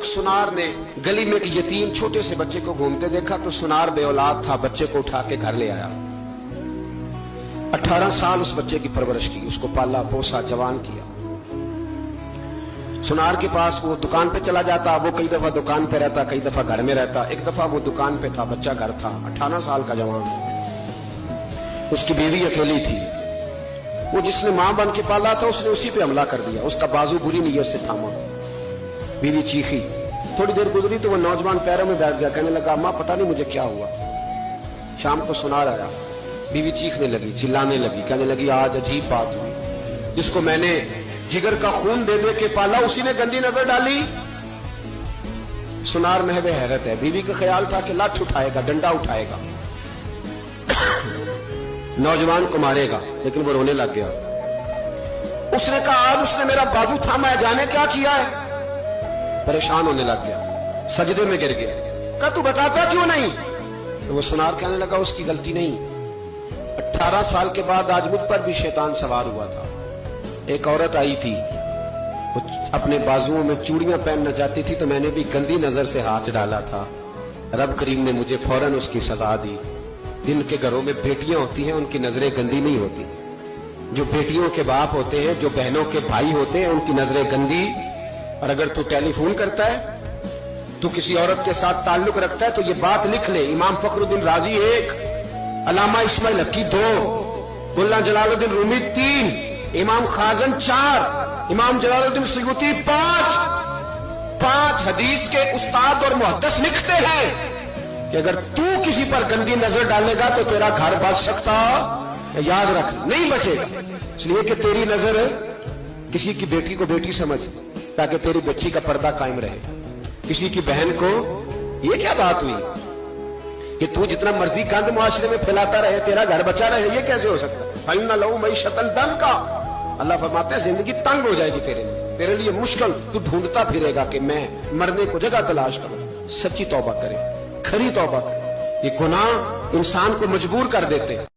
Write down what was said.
ایک सुनार ने गली में एक यतीम छोटे से बच्चे को घूमते देखा तो सुनार बे औलाद था, बच्चे को उठा के घर ले आया। 18 साल उस बच्चे की परवरिश की, उसको पाला पोसा जवान किया। सुनार के पास वो दुकान पे चला जाता, वो कई दफा दुकान पे रहता, कई दफा घर में रहता। एक दफा वो दुकान पे था, बच्चा घर था, 18 साल का जवान। उसकी बीवी अकेली थी। वो जिसने मां बन के पाला था उसने उसी पे हमला कर दिया, उसका बाजू बुरी नीयत से थामा। बीवी चीखी, थोड़ी देर गुजरी तो वो नौजवान पैरों में बैठ गया, कहने लगा मां पता नहीं मुझे क्या हुआ। शाम को सुनार आया, बीवी चीखने लगी, चिल्लाने लगी, कहने लगी आज अजीब बात हुई, जिसको मैंने जिगर का खून दे दे के पाला उसी ने गंदी नजर डाली। सुनार महवे हैरत है। बीवी का ख्याल था कि लाठ उठाएगा, डंडा उठाएगा, नौजवान को मारेगा, लेकिन वो रोने लग गया। उसने कहा आज उसने मेरा बाजू थामा है, जाने क्या किया है। परेशान होने लग गया, सजदे में गिर गया। कहा तू बताता क्यों नहीं। तो वो सुनार कहने लगा उसकी गलती नहीं, 18 साल के बाद आज मुझ पर भी शैतान सवार हुआ था। एक औरत आई थी, वो अपने बाजुओं में चूड़ियां पहनना चाहती थी तो मैंने भी गंदी नजर से हाथ डाला था। रब करीम ने मुझे फौरन उसकी सजा दी। जिनके घरों में बेटियां होती हैं उनकी नजरें गंदी नहीं होती। जो बेटियों के बाप होते हैं, जो बहनों के भाई होते हैं, उनकी नजरें गंदी। और अगर तू टेलीफोन करता है, तू किसी औरत के साथ ताल्लुक रखता है तो ये बात लिख ले, इमाम फखरुद्दीन राजी 1, अल्लामा इस्माइल हकी 2, मुल्ला जलालुद्दीन रूमी 3, इमाम खाजन 4, इमाम जलालुद्दीन सुयूती 5 हदीस के उस्ताद और मुहद्दिस लिखते हैं कि अगर तू किसी पर गंदी नजर डालेगा तो तेरा घर बच सकता, याद रख नहीं बचेगा। इसलिए कि तेरी नजर किसी की बेटी को बेटी समझ, ताकि तेरी बच्ची का पर्दा कायम रहे। किसी की बहन को, ये क्या बात हुई कि तू जितना मर्जी गंद मुआशरे में फैलाता रहे तेरा घर बचा रहे, ये कैसे हो सकता है। फइन्ना लहू मईशतन दंका, अल्लाह फरमाते हैं जिंदगी तंग हो जाएगी तेरे लिए मुश्किल। तू ढूंढता फिरेगा कि मैं मरने को जगह तलाश करूं। सच्ची तौबा करे, खरी तौबा करे। ये गुनाह इंसान को मजबूर कर देते हैं।